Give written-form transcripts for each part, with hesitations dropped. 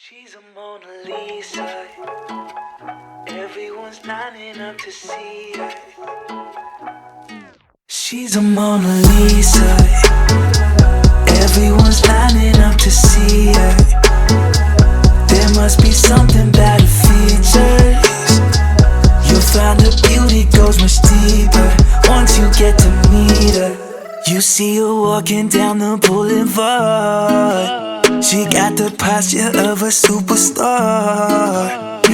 She's a Mona Lisa. Everyone's lining up to see her. She's a Mona Lisa. Everyone's lining up to see her. There must be something about her features. You'll find her beauty goes much deeper once you get to meet her. You see her walking down the boulevard. She got the posture of a superstar.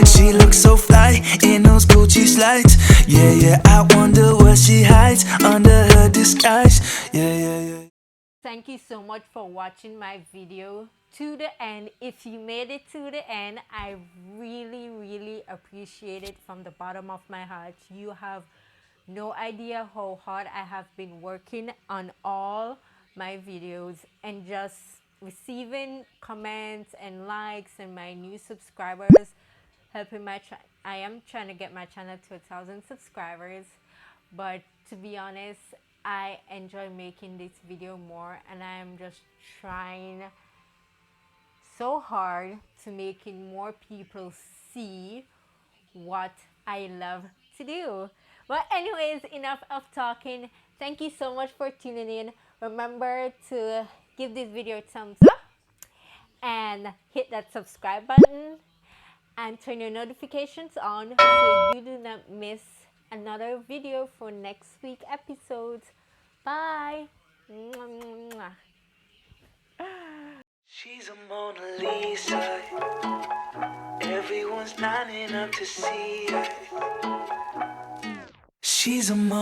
She looks so fly in those Gucci slides. Yeah, yeah, I wonder what she hides under her disguise. Yeah, yeah, yeah. Thank you so much for watching my video to the end. If you made it to the end, I really appreciate it from the bottom of my heart. You have no idea how hard I have been working on all my videos, and just receiving comments and likes and my new subscribers helping my I am trying to get my channel to 1,000 subscribers. But to be honest, I enjoy making this video more, and I am just trying so hard to making more people see what I love to do. But anyways, enough of talking. Thank you so much for tuning in. Remember to give this video a thumbs up and hit that subscribe button and turn your notifications on so you do not miss another video for next week episodes. Bye. She's a Mona Lisa. Everyone's lining up to see her. She's a Mona